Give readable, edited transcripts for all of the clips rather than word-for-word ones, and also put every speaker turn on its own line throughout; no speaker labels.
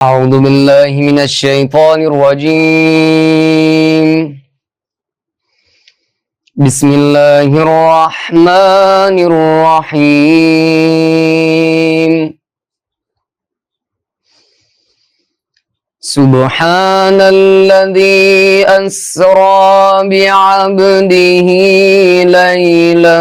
أعوذ بالله من الشيطان الرجيم. بسم الله الرحمن الرحيم. سبحان الذي أسرى بعبده ليلا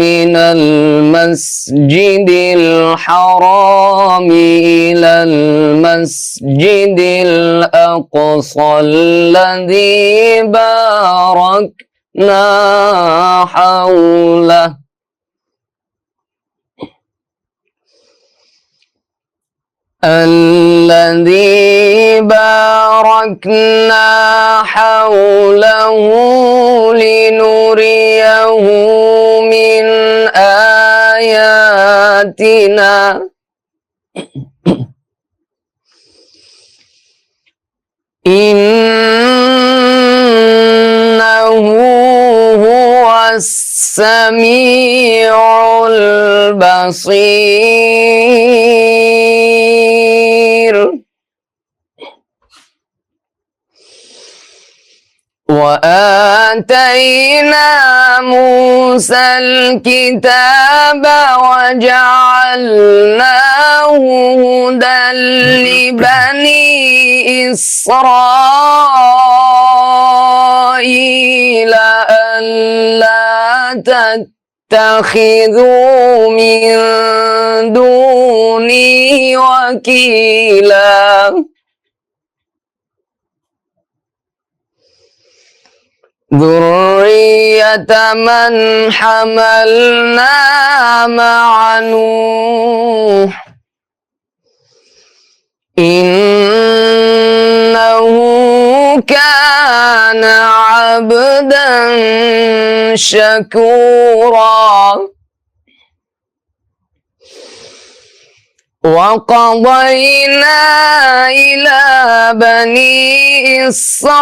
من المسجد الحرام إلى المسجد الأقصى الذي باركنا حوله لنريه من آياتنا إنه هو السميع البصير. وآتينا موسى الكتاب وجعلناه هدى لبني إسرائيل ألا تتخذوا من دوني وكيلا ذرية من حملنا مع نوح إنه كان عبدا شكورا. وقضينا إلى بني إسرائيل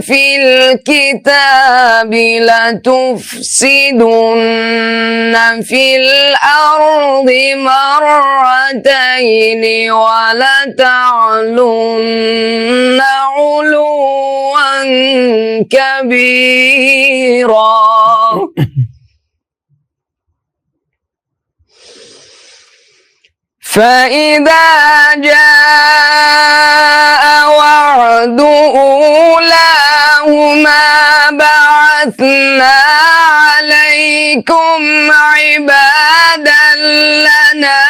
في الكتاب لتفسدن في الأرض مرتين ولتعلن علوا كبيرا. فإذا جاء وعد أولاهما بعثنا عليكم عبادا لنا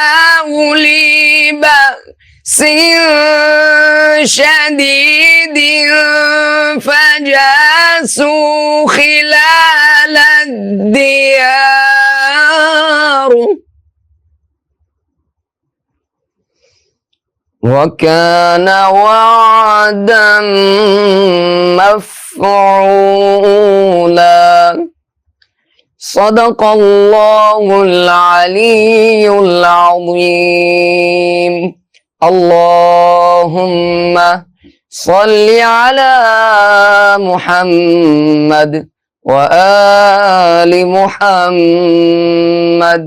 أولي بأس شديد فجاسوا خلال الديار وكان وعدا مفعولا. صدق الله العلي العظيم. اللهم صل على محمد وآل محمد.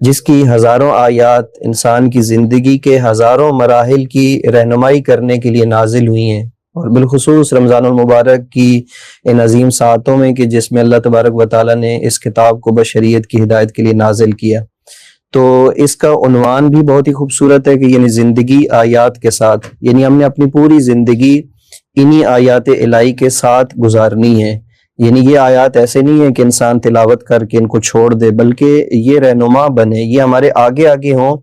جس کی ہزاروں آیات انسان کی زندگی کے ہزاروں مراحل کی رہنمائی کرنے کے لیے نازل ہوئی ہیں، اور بالخصوص رمضان المبارک کی ان عظیم ساعتوں میں کہ جس میں اللہ تبارک و تعالیٰ نے اس کتاب کو بشریت کی ہدایت کے لیے نازل کیا۔ تو اس کا عنوان بھی بہت ہی خوبصورت ہے کہ یعنی زندگی آیات کے ساتھ، یعنی ہم نے اپنی پوری زندگی انہی آیات الہی کے ساتھ گزارنی ہے۔ یعنی یہ آیات ایسے نہیں ہیں کہ انسان تلاوت کر کے ان کو چھوڑ دے، بلکہ یہ رہنما بنے، یہ ہمارے آگے آگے ہوں،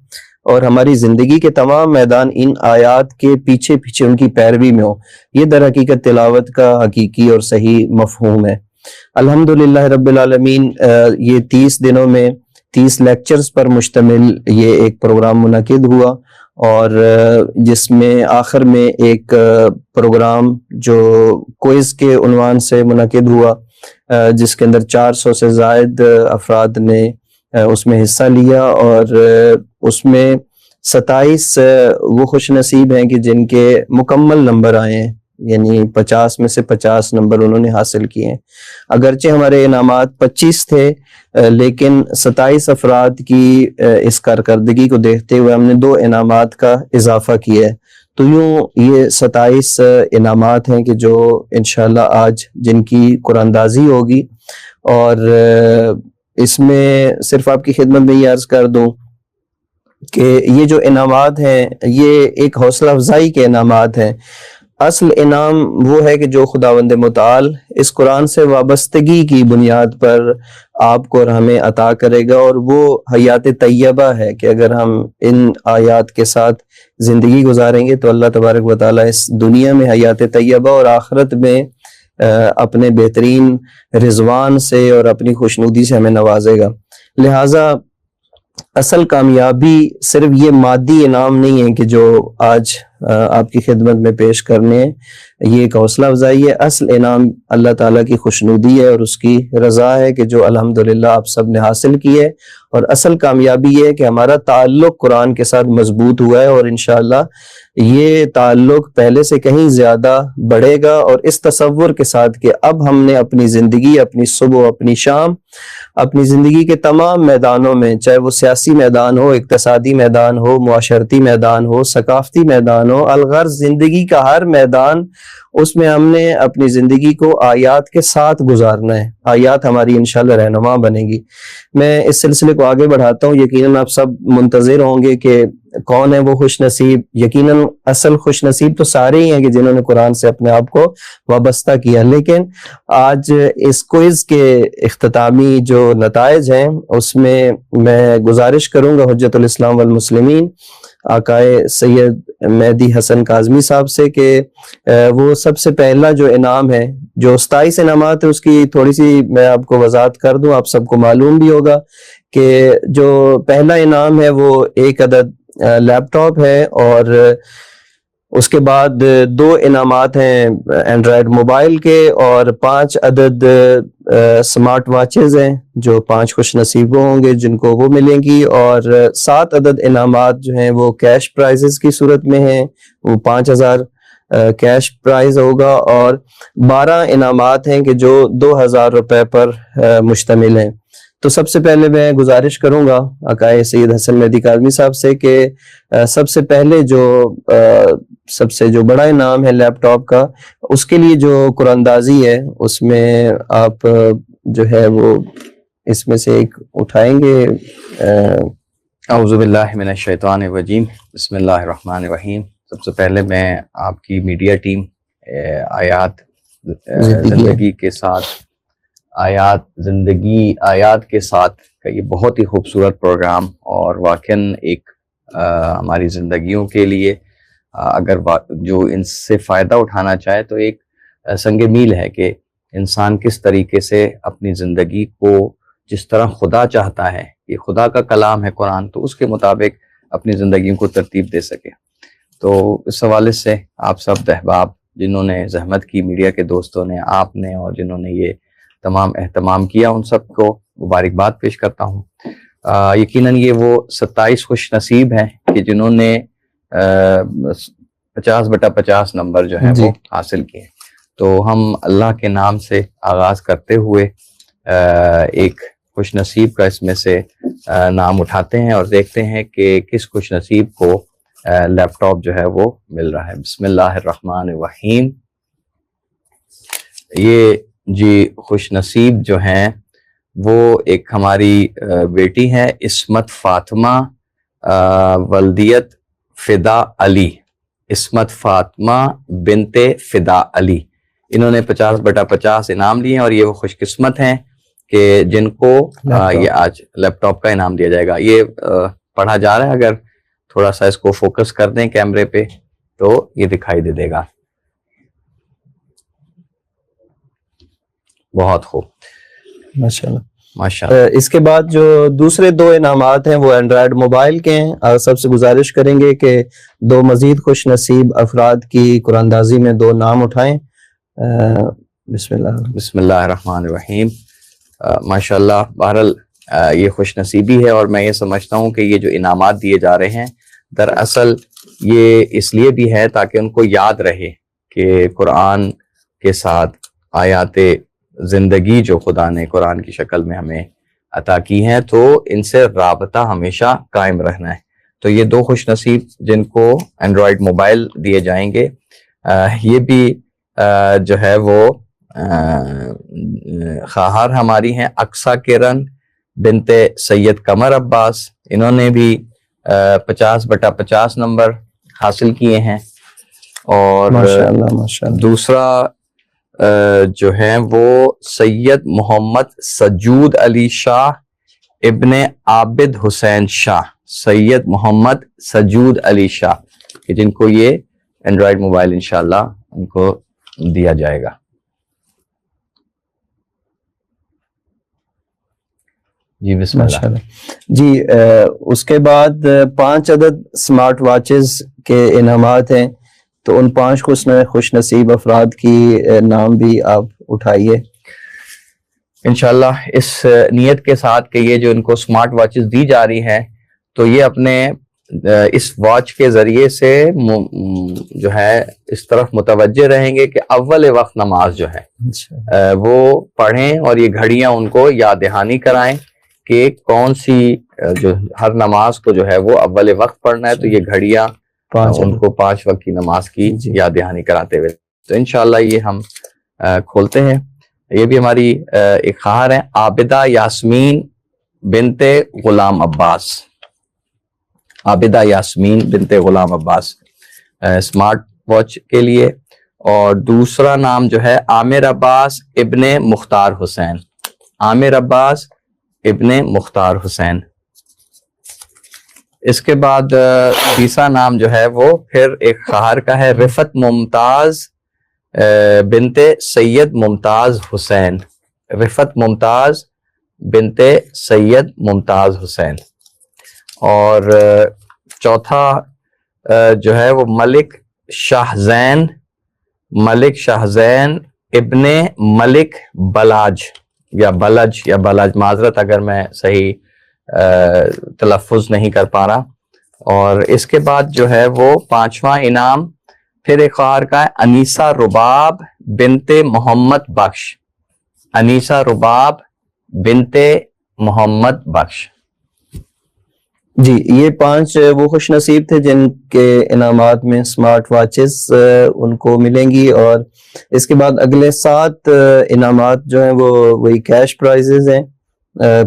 اور ہماری زندگی کے تمام میدان ان آیات کے پیچھے پیچھے ان کی پیروی میں ہوں۔ یہ در حقیقت تلاوت کا حقیقی اور صحیح مفہوم ہے۔ الحمدللہ رب العالمین، یہ 30 دنوں میں 30 لیکچرز پر مشتمل یہ ایک پروگرام منعقد ہوا، اور جس میں آخر میں ایک پروگرام جو کوئز کے عنوان سے منعقد ہوا، جس کے اندر 400 سے زائد افراد نے اس میں حصہ لیا، اور اس میں 27 وہ خوش نصیب ہیں کہ جن کے مکمل نمبر آئے ہیں، یعنی 50 میں سے 50 نمبر انہوں نے حاصل کیے ہیں۔ اگرچہ ہمارے انعامات 25 تھے، لیکن 27 افراد کی اس کارکردگی کو دیکھتے ہوئے ہم نے 2 انعامات کا اضافہ کیا ہے۔ تو یوں یہ 27 انعامات ہیں کہ جو انشاءاللہ آج جن کی قرآن اندازی ہوگی، اور اس میں صرف آپ کی خدمت میں یہ عرض کر دوں کہ یہ جو انعامات ہیں یہ ایک حوصلہ افزائی کے انعامات ہیں۔ اصل انعام وہ ہے کہ جو خداوند متعال اس قرآن سے وابستگی کی بنیاد پر آپ کو اور ہمیں عطا کرے گا، اور وہ حیات طیبہ ہے کہ اگر ہم ان آیات کے ساتھ زندگی گزاریں گے تو اللہ تبارک و تعالیٰ اس دنیا میں حیات طیبہ اور آخرت میں اپنے بہترین رضوان سے اور اپنی خوشنودی سے ہمیں نوازے گا۔ لہٰذا اصل کامیابی صرف یہ مادی انعام نہیں ہے کہ جو آج آپ کی خدمت میں پیش کرنے ہیں، یہ ایک حوصلہ افزائی ہے۔ اصل انعام اللہ تعالیٰ کی خوشنودی ہے اور اس کی رضا ہے کہ جو الحمدللہ آپ سب نے حاصل کی ہے، اور اصل کامیابی یہ ہے کہ ہمارا تعلق قرآن کے ساتھ مضبوط ہوا ہے، اور انشاءاللہ یہ تعلق پہلے سے کہیں زیادہ بڑھے گا، اور اس تصور کے ساتھ کہ اب ہم نے اپنی زندگی، اپنی صبح، اپنی شام، اپنی زندگی کے تمام میدانوں میں، چاہے وہ سیاسی میدان ہو، اقتصادی میدان ہو، معاشرتی میدان ہو، ثقافتی میدان ہو، الغرض زندگی کا ہر میدان، اس میں ہم نے اپنی زندگی کو آیات کے ساتھ گزارنا ہے۔ آیات ہماری انشاءاللہ رہنما بنے گی۔ میں اس سلسلے کو آگے بڑھاتا ہوں۔ یقیناً آپ سب منتظر ہوں گے کہ کون ہے وہ خوش نصیب۔ یقیناً اصل خوش نصیب تو سارے ہی ہیں کہ جنہوں نے قرآن سے اپنے آپ کو وابستہ کیا، لیکن آج اس کوئز کے اختتامی جو نتائج ہیں اس میں میں گزارش کروں گا حجت الاسلام والمسلمین آقائے سید مہدی حسن کاظمی صاحب سے کہ وہ سب سے پہلا جو انعام ہے، جو 27 انعامات ہے اس کی تھوڑی سی میں آپ کو وضاحت کر دوں، آپ سب کو معلوم بھی ہوگا کہ جو پہلا انعام ہے وہ 1 عدد لیپ ٹاپ ہے، اور اس کے بعد 2 انعامات ہیں اینڈرائڈ موبائل کے، اور 5 عدد سمارٹ واچز ہیں جو 5 خوش نصیبوں ہوں گے جن کو وہ ملیں گی، اور 7 عدد انعامات جو ہیں وہ کیش پرائزز کی صورت میں ہیں، وہ 5000 کیش پرائز ہوگا، اور 12 انعامات ہیں کہ جو 2000 روپے پر مشتمل ہیں۔ تو سب سے پہلے میں گزارش کروں گا عقائد سید حسن مہدی کاظمی صاحب سے کہ سب سے پہلے سب سے جو بڑا انعام ہے لیپ ٹاپ کا، اس کے لیے جو قرآن اندازی ہے اس میں آپ جو ہے وہ اس میں سے ایک اٹھائیں گے۔
اعوذ باللہ من الشیطان الرجیم، بسم اللہ الرحمن الرحیم۔ سب سے پہلے میں آپ کی میڈیا ٹیم آیات زندگی کے ساتھ آیات کے ساتھ کا یہ بہت ہی خوبصورت پروگرام، اور واقعاً ایک ہماری زندگیوں کے لیے اگر جو ان سے فائدہ اٹھانا چاہے تو ایک سنگ میل ہے کہ انسان کس طریقے سے اپنی زندگی کو جس طرح خدا چاہتا ہے، یہ خدا کا کلام ہے قرآن، تو اس کے مطابق اپنی زندگیوں کو ترتیب دے سکے۔ تو اس حوالے سے آپ سب احباب جنہوں نے زحمت کی، میڈیا کے دوستوں نے، آپ نے، اور جنہوں نے یہ تمام اہتمام کیا، ان سب کو مبارکباد پیش کرتا ہوں۔ یقیناً یہ وہ 27 خوش نصیب ہیں کہ جنہوں نے 50/50 نمبر جو ہیں وہ حاصل کیے۔ تو ہم اللہ کے نام سے آغاز کرتے ہوئے ایک خوش نصیب کا اس میں سے نام اٹھاتے ہیں اور دیکھتے ہیں کہ کس خوش نصیب کو لیپ ٹاپ جو ہے وہ مل رہا ہے. بسم اللہ الرحمن الرحیم. یہ جی خوش نصیب جو ہیں وہ ایک ہماری بیٹی ہے عصمت فاطمہ ولدیت فدا علی. عصمت فاطمہ بنت فدا علی. انہوں نے 50/50 انعام لیے ہیں اور یہ وہ خوش قسمت ہیں کہ جن کو یہ آج لیپ ٹاپ کا انعام دیا جائے گا. یہ پڑھا جا رہا ہے, اگر تھوڑا سا اس کو فوکس کر دیں کیمرے پہ تو یہ دکھائی دے گا. بہت خوب,
ماشاءاللہ
ماشاءاللہ.
اس کے بعد جو دوسرے 2 انعامات ہیں وہ اینڈرائڈ موبائل کے ہیں. اور سب سے گزارش کریں گے کہ 2 مزید خوش نصیب افراد کی قرآن اندازی میں 2 نام اٹھائیں.
بسم اللہ الرحمن الرحیم. ماشاءاللہ, بہرحال یہ خوش نصیبی ہے اور میں یہ سمجھتا ہوں کہ یہ جو انعامات دیے جا رہے ہیں دراصل یہ اس لیے بھی ہے تاکہ ان کو یاد رہے کہ قرآن کے ساتھ آیات زندگی جو خدا نے قرآن کی شکل میں ہمیں عطا کی ہیں تو ان سے رابطہ ہمیشہ قائم رہنا ہے. تو یہ 2 خوش نصیب جن کو اینڈرائڈ موبائل دیے جائیں گے, یہ بھی جو ہے وہ خواہر ہماری ہیں اقصا کرن بنت سید قمر عباس. انہوں نے بھی 50/50 نمبر حاصل کیے ہیں. اور
ماشاءاللہ
دوسرا جو ہیں وہ سید محمد سجود علی شاہ ابن عابد حسین شاہ. سید محمد سجود علی شاہ کہ جن کو یہ اینڈرائڈ موبائل انشاءاللہ ان کو دیا جائے گا. جی بسم اللہ.
جی اس کے بعد 5 عدد سمارٹ واچز کے انعامات ہیں, تو ان 5 خوش نصیب افراد کی نام بھی آپ اٹھائیے
انشاءاللہ, اس نیت کے ساتھ کہ یہ جو ان کو سمارٹ واچز دی جا رہی ہیں تو یہ اپنے اس واچ کے ذریعے سے جو ہے اس طرف متوجہ رہیں گے کہ اول وقت نماز جو ہے وہ پڑھیں اور یہ گھڑیاں ان کو یاد دہانی کرائیں کہ کون سی جو ہر نماز کو جو ہے وہ اول وقت پڑھنا ہے. تو یہ گھڑیاں ان کو 5 وقت کی نماز کی یاد دہانی کراتے ہوئے تو انشاءاللہ یہ ہم کھولتے ہیں. یہ بھی ہماری ایک خواہر ہیں عابدہ یاسمین بنت غلام عباس. عابدہ یاسمین بنت غلام عباس اسمارٹ واچ کے لیے. اور دوسرا نام جو ہے عامر عباس ابن مختار حسین. عامر عباس ابن مختار حسین. اس کے بعد تیسرا نام جو ہے وہ پھر ایک خواہر کا ہے رفت ممتاز بنت سید ممتاز حسین. رفت ممتاز بنت سید ممتاز حسین. اور چوتھا جو ہے وہ ملک شاہزین ابن ملک بلاج یا بلج, معذرت اگر میں صحیح تلفظ نہیں کر پا رہا. اور اس کے بعد جو ہے وہ 5واں انعام پھر ایک خواہر کا ہے انیسہ رباب بنت محمد بخش. انیسہ رباب بنت محمد بخش.
جی یہ 5 وہ خوش نصیب تھے جن کے انعامات میں سمارٹ واچز ان کو ملیں گی. اور اس کے بعد اگلے 7 انعامات جو ہیں وہ وہی کیش پرائزز ہیں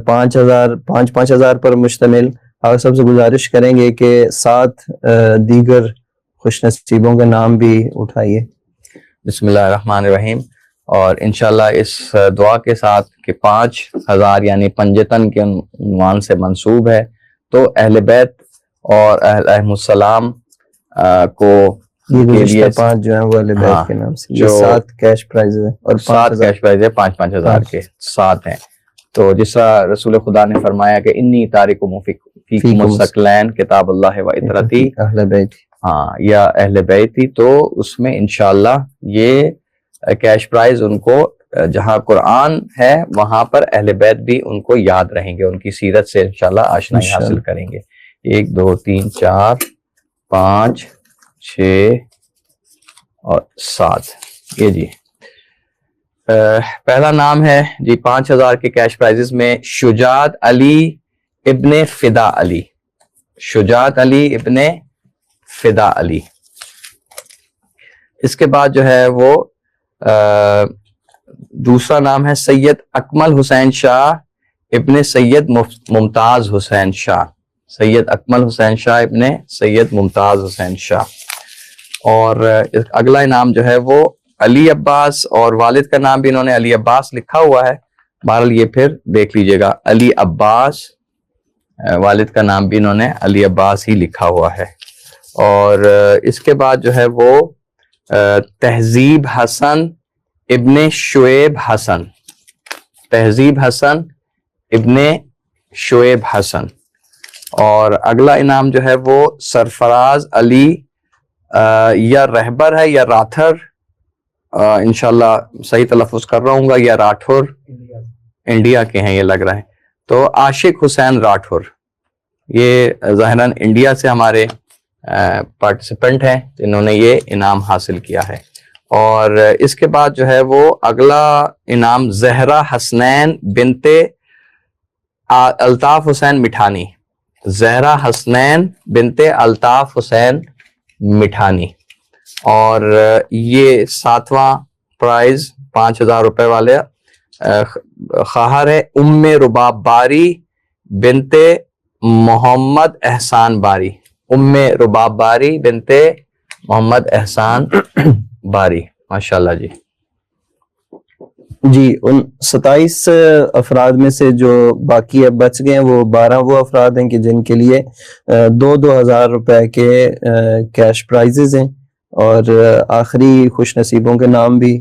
5,000 پر مشتمل. آپ سب سے گزارش کریں گے کہ 7 دیگر خوش نصیبوں کے نام بھی اٹھائیے.
بسم اللہ الرحمن الرحیم. اور انشاءاللہ اس دعا کے ساتھ کہ 5,000 یعنی پنجتن کے عنوان سے منسوب ہے تو اہل بیت اور علیہم السلام کو
یہ 5 جو ہیں وہ اہل بیت کے نام سے. جو 7 کیش پرائز ہیں اور
7 کیش پرائز ہے 5,000 کے 7 ہیں. تو جس طرح رسول خدا نے فرمایا کہ انی تارکم فیکم الثقلین کتاب اللہ و اطرتی
اہل بیت,
ہاں یا اہل بیتی, تو اس میں انشاءاللہ یہ کیش پرائز ان کو جہاں قرآن ہے وہاں پر اہل بیت بھی ان کو یاد رہیں گے, ان کی سیرت سے انشاءاللہ آشنائی حاصل کریں گے. 1 2 3 4 5 6 اور 7 یہ جی پہلا نام ہے جی 5000 کے کیش پرائزز میں شجاعت علی ابن فدا علی. شجاعت علی ابن فدا علی. اس کے بعد جو ہے وہ دوسرا نام ہے سید اکمل حسین شاہ ابن سید ممتاز حسین شاہ. سید اکمل حسین شاہ ابن سید ممتاز حسین شاہ. اور اگلا انعام جو ہے وہ علی عباس, اور والد کا نام بھی انہوں نے علی عباس لکھا ہوا ہے, بہرحال یہ پھر دیکھ لیجئے گا. علی عباس, والد کا نام بھی انہوں نے علی عباس ہی لکھا ہوا ہے. اور اس کے بعد جو ہے وہ تہذیب حسن ابن شعیب حسن. تہذیب حسن ابن شعیب حسن. اور اگلا انعام جو ہے وہ سرفراز علی, یا رہبر ہے یا راتھر, انشاءاللہ صحیح تلفظ کر رہا ہوں گا, یا راٹھور, انڈیا کے ہیں یہ لگ رہا ہے. تو عاشق حسین راٹھور, یہ ظاہراً انڈیا سے ہمارے پارٹیسپینٹ ہیں, انہوں نے یہ انعام حاصل کیا ہے. اور اس کے بعد جو ہے وہ اگلا انعام زہرا حسنین بنت الطاف حسین مٹھانی. زہرا حسنین بنت الطاف حسین مٹھانی. اور یہ 7واں پرائز 5000 روپے والے خواہر ہے ام رباب باری بنت محمد احسان باری. ام رباب باری بنت محمد احسان باری. ماشاءاللہ جی.
جی ان 27 افراد میں سے جو باقی اب بچ گئے ہیں وہ 12 وہ افراد ہیں کہ جن کے لیے 2,000 روپے کے کیش پرائزز ہیں. اور آخری خوش نصیبوں کے نام بھی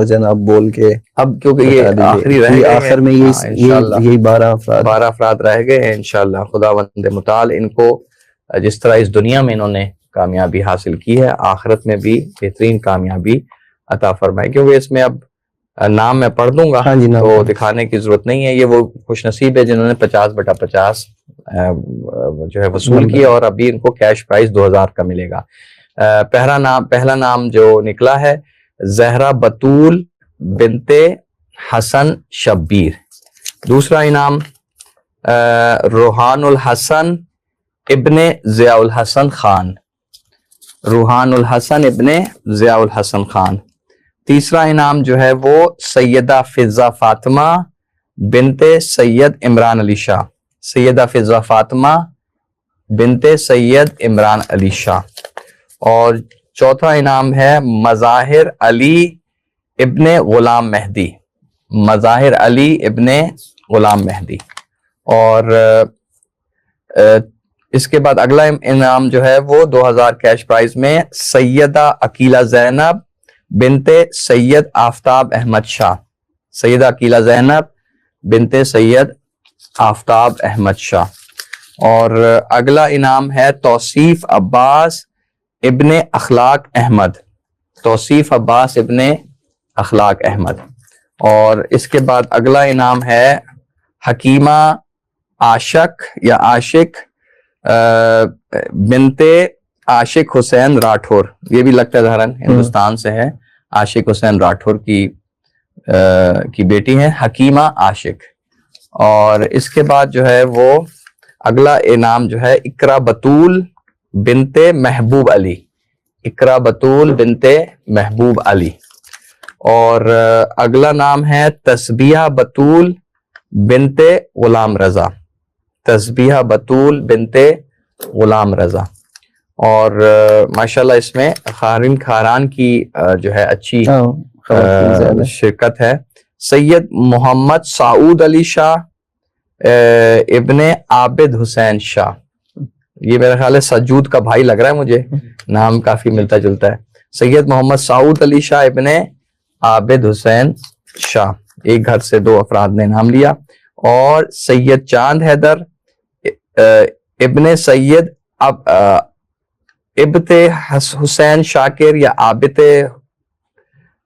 جناب بول کے,
اب کیونکہ یہ آخری رہ گئے
آخر میں یہی 12
افراد رہ گئے ہیں. انشاءاللہ خداوند متعال ان کو جس طرح اس دنیا میں انہوں نے کامیابی حاصل کی ہے, آخرت میں بھی بہترین کامیابی عطا فرمائے. کیونکہ اس میں اب نام میں پڑھ دوں گا تو دکھانے کی ضرورت نہیں ہے. یہ وہ خوش نصیب ہے جنہوں نے 50/50 جو ہے وصول کیا, اور ابھی ان کو کیش پرائز 2000 کا ملے گا. پہلا نام جو نکلا ہے زہرا بطول بنت حسن شبیر. دوسرا انعام روحان الحسن ابن ضیاء الحسن خان. روحان الحسن ابن ضیاء الحسن خان. تیسرا انعام جو ہے وہ سیدہ فضہ فاطمہ بنت سید عمران علی شاہ. سیدہ فضہ فاطمہ بنت سید عمران علی شاہ. اور چوتھا انعام ہے مظاہر علی ابن غلام مہدی. مظاہر علی ابن غلام مہدی. اور اس کے بعد اگلا انعام جو ہے وہ 2000 کیش پرائز میں سیدہ عقیلہ زینب بنت سید آفتاب احمد شاہ. سیدہ عقیلہ زینب بنت سید آفتاب احمد شاہ. اور اگلا انعام ہے توصیف عباس ابن اخلاق احمد. توصیف عباس ابن اخلاق احمد. اور اس کے بعد اگلا انعام ہے حکیمہ عاشق یا عاشق بنت عاشق حسین راٹھور. یہ بھی لگتا ہے ظاہراً ہندوستان سے ہے. عاشق حسین راٹھور کی بیٹی ہے حکیمہ عاشق. اور اس کے بعد جو ہے وہ اگلا انعام جو ہے اقرا بطول بنت محبوب علی. اقرا بطول بنت محبوب علی. اور اگلا نام ہے تسبیحہ بطول بنت غلام رضا. تسبیحہ بطول بنت غلام رضا. اور ماشاءاللہ اس میں خاران کی جو ہے اچھی شرکت ہے. سید محمد سعود علی شاہ ابن عابد حسین شاہ. یہ میرا خیال ہے سجود کا بھائی لگ رہا ہے مجھے, نام کافی ملتا جلتا ہے. سید محمد سعود علی شاہ ابن عابد حسین شاہ. ایک گھر سے 2 افراد نے نام لیا. اور سید چاند حیدر ابن سید ابت حسین شاکر یا عابد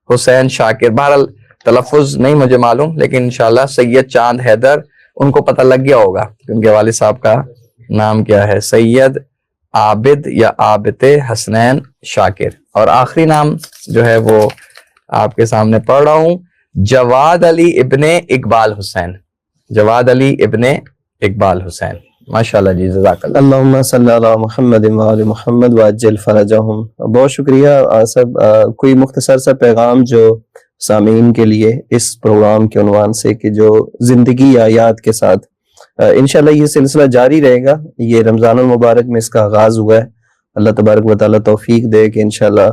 حسین شاکر, بہرحال تلفظ نہیں مجھے معلوم, لیکن انشاءاللہ سید چاند حیدر ان کو پتہ لگ گیا ہوگا کہ ان کے والد صاحب کا نام کیا ہے, سید عابد یا عابد حسنین شاکر. اور آخری نام جو ہے وہ آپ کے سامنے پڑھ رہا ہوں, جواد علی ابن اقبال حسین، جواد علی ابن اقبال حسین، ماشاءاللہ جی، جزاک اللہ۔
اللہم صلی علی محمد وآل محمد وعجل فرجہم۔ بہت شکریہ صاحب۔ کوئی مختصر سا پیغام جو سامعین کے لیے اس پروگرام کے عنوان سے کہ جو زندگی آیات کے ساتھ انشاءاللہ یہ سلسلہ جاری رہے گا، یہ رمضان المبارک میں اس کا آغاز ہوا ہے، اللہ تبارک و تعالیٰ توفیق دے کہ انشاءاللہ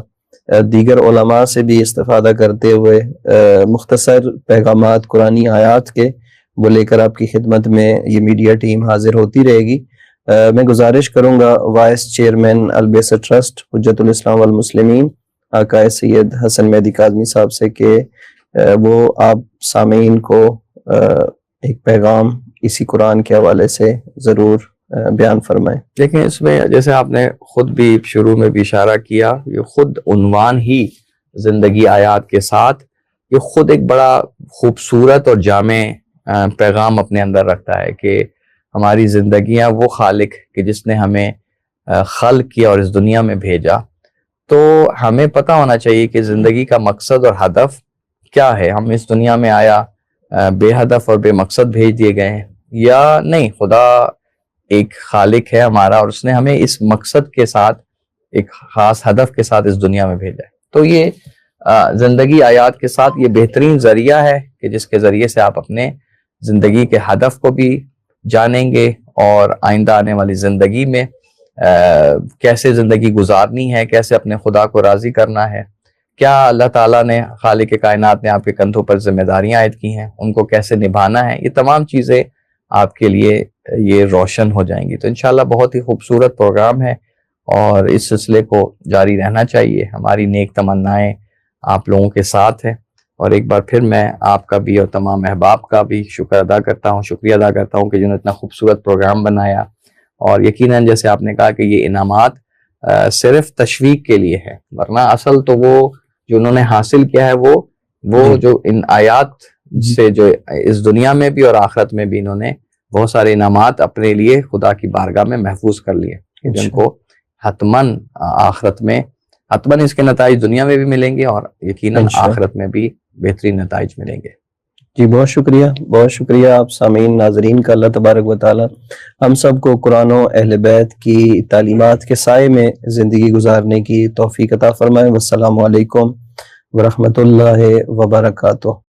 دیگر علماء سے بھی استفادہ کرتے ہوئے مختصر پیغامات قرآنی آیات کے وہ لے کر آپ کی خدمت میں یہ میڈیا ٹیم حاضر ہوتی رہے گی۔ میں گزارش کروں گا وائس چیئرمین البیسٹ ٹرسٹ حجت الاسلام والمسلمین آقا سید حسن مہدی کاظمی صاحب سے کہ وہ آپ سامعین کو ایک پیغام اسی قرآن کے حوالے سے ضرور بیان فرمائیں۔
دیکھیں، اس میں جیسے آپ نے خود بھی شروع میں بھی اشارہ کیا، یہ خود عنوان ہی زندگی آیات کے ساتھ یہ خود ایک بڑا خوبصورت اور جامع پیغام اپنے اندر رکھتا ہے کہ ہماری زندگیاں وہ خالق کہ جس نے ہمیں خلق کیا اور اس دنیا میں بھیجا، تو ہمیں پتہ ہونا چاہیے کہ زندگی کا مقصد اور ہدف کیا ہے۔ ہم اس دنیا میں آیا بے ہدف اور بے مقصد بھیج دیے گئے ہیں یا نہیں؟ خدا ایک خالق ہے ہمارا اور اس نے ہمیں اس مقصد کے ساتھ ایک خاص ہدف کے ساتھ اس دنیا میں بھیجا ہے۔ تو یہ زندگی آیات کے ساتھ یہ بہترین ذریعہ ہے کہ جس کے ذریعے سے آپ اپنے زندگی کے ہدف کو بھی جانیں گے اور آئندہ آنے والی زندگی میں کیسے زندگی گزارنی ہے، کیسے اپنے خدا کو راضی کرنا ہے، کیا اللہ تعالیٰ نے خالق کائنات نے آپ کے کندھوں پر ذمہ داریاں عائد کی ہیں، ان کو کیسے نبھانا ہے، یہ تمام چیزیں آپ کے لیے یہ روشن ہو جائیں گی۔ تو انشاءاللہ بہت ہی خوبصورت پروگرام ہے اور اس سلسلے کو جاری رہنا چاہیے۔ ہماری نیک تمنائیں آپ لوگوں کے ساتھ ہیں، اور ایک بار پھر میں آپ کا بھی اور تمام احباب کا بھی شکریہ ادا کرتا ہوں کہ جنہوں نے اتنا خوبصورت پروگرام بنایا، اور یقیناً جیسے آپ نے کہا کہ یہ انعامات صرف تشویق کے لیے ہے، ورنہ اصل تو وہ جو انہوں نے حاصل کیا ہے وہ جو ان آیات سے جو اس دنیا میں بھی اور آخرت میں بھی انہوں نے بہت سارے انعامات اپنے لیے خدا کی بارگاہ میں محفوظ کر لیے، جن کو حتماً آخرت میں حتماً اس کے نتائج دنیا میں بھی ملیں گے اور یقیناً آخرت میں بھی بہترین نتائج ملیں گے۔
جی بہت شکریہ آپ سامعین ناظرین کا۔ اللہ تبارک و تعالی ہم سب کو قرآن و اہل بیت کی تعلیمات کے سائے میں زندگی گزارنے کی توفیق عطا فرمائے۔ والسلام علیکم ورحمۃ اللہ وبرکاتہ۔